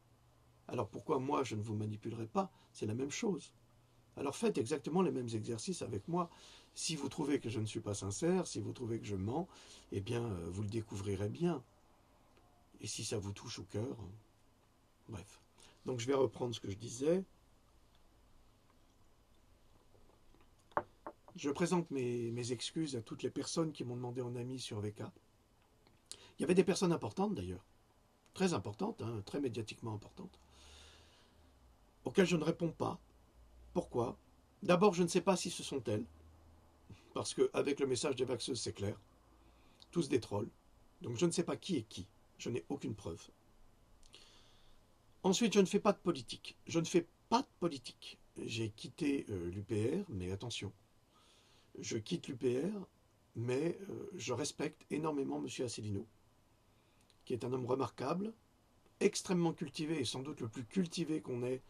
Alors pourquoi moi je ne vous manipulerai pas? C'est la même chose. Alors faites exactement les mêmes exercices avec moi. Si vous trouvez que je ne suis pas sincère, si vous trouvez que je mens, eh bien vous le découvrirez bien. Et si ça vous touche au cœur, bref. Donc je vais reprendre ce que je disais. Je présente mes excuses à toutes les personnes qui m'ont demandé en ami sur VK. Il y avait des personnes importantes d'ailleurs, très importantes, hein, très médiatiquement importantes, auxquelles je ne réponds pas. Pourquoi? D'abord, je ne sais pas si ce sont elles, parce qu'avec le message des vaxeuses, c'est clair, tous des trolls. Donc je ne sais pas qui est qui, je n'ai aucune preuve. Ensuite, je ne fais pas de politique. Je ne fais pas de politique. J'ai quitté l'UPR, mais attention, je quitte l'UPR, mais je respecte énormément M. Asselineau, qui est un homme remarquable, extrêmement cultivé, et sans doute le plus cultivé qu'on ait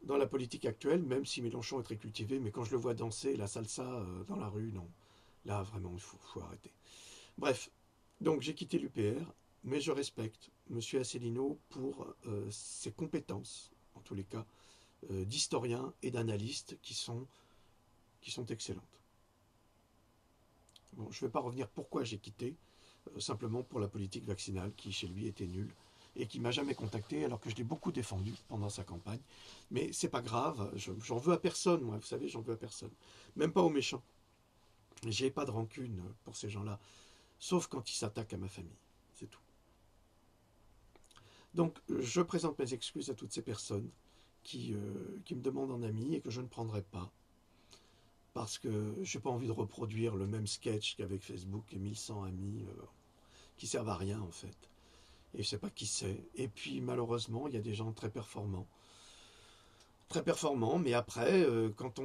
dans la politique actuelle, même si Mélenchon est très cultivé, mais quand je le vois danser la salsa dans la rue, non. Là, vraiment, il faut arrêter. Bref, donc j'ai quitté l'UPR, mais je respecte M. Asselineau pour ses compétences, en tous les cas, d'historien et d'analyste qui sont excellentes. Bon, je ne vais pas revenir pourquoi j'ai quitté, simplement pour la politique vaccinale qui, chez lui, était nulle et qui ne m'a jamais contacté alors que je l'ai beaucoup défendu pendant sa campagne. Mais c'est pas grave, j'en veux à personne, moi, vous savez, j'en veux à personne. Même pas aux méchants. J'ai pas de rancune pour ces gens-là, sauf quand ils s'attaquent à ma famille, c'est tout. Donc, je présente mes excuses à toutes ces personnes qui me demandent en ami et que je ne prendrai pas. Parce que je n'ai pas envie de reproduire le même sketch qu'avec Facebook et 1100 amis qui servent à rien en fait. Et je ne sais pas qui c'est. Et puis malheureusement, il y a des gens très performants. Très performants, mais après, quand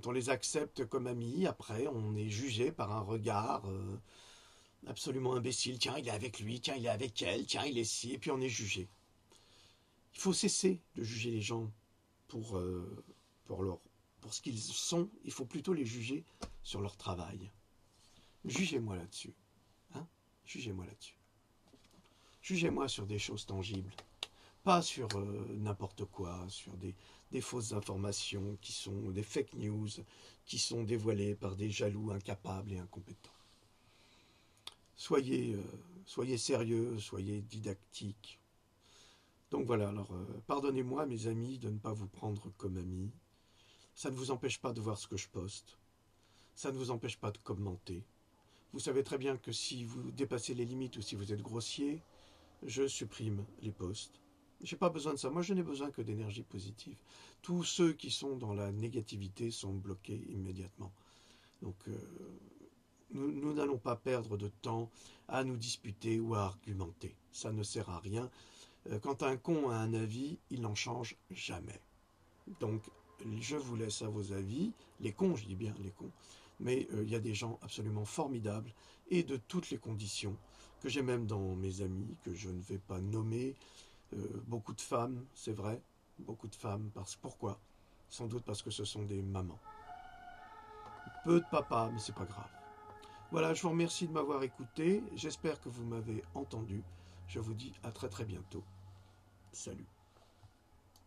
on les accepte comme amis, après, on est jugé par un regard absolument imbécile. Tiens, il est avec lui, tiens, il est avec elle, tiens, il est ci, et puis on est jugé. Il faut cesser de juger les gens pour ce qu'ils sont. Il faut plutôt les juger sur leur travail. Jugez-moi là-dessus. Hein? Jugez-moi là-dessus. Jugez-moi sur des choses tangibles. Pas sur n'importe quoi, sur des fausses informations qui sont des fake news, qui sont dévoilées par des jaloux incapables et incompétents. Soyez sérieux, soyez didactiques. Donc voilà, alors pardonnez-moi mes amis de ne pas vous prendre comme amis. Ça ne vous empêche pas de voir ce que je poste. Ça ne vous empêche pas de commenter. Vous savez très bien que si vous dépassez les limites ou si vous êtes grossier, je supprime les posts. Je n'ai pas besoin de ça. Moi, je n'ai besoin que d'énergie positive. Tous ceux qui sont dans la négativité sont bloqués immédiatement. Donc, nous n'allons pas perdre de temps à nous disputer ou à argumenter. Ça ne sert à rien. Quand un con a un avis, il n'en change jamais. Donc, je vous laisse à vos avis. Les cons, je dis bien les cons. Mais il y a des gens absolument formidables et de toutes les conditions que j'ai même dans mes amis, que je ne vais pas nommer. Beaucoup de femmes, c'est vrai, beaucoup de femmes. Pourquoi? Sans doute parce que ce sont des mamans. peu de papa, mais c'est pas grave. Voilà, je vous remercie de m'avoir écouté. J'espère que vous m'avez entendu. Je vous dis à très très bientôt. Salut.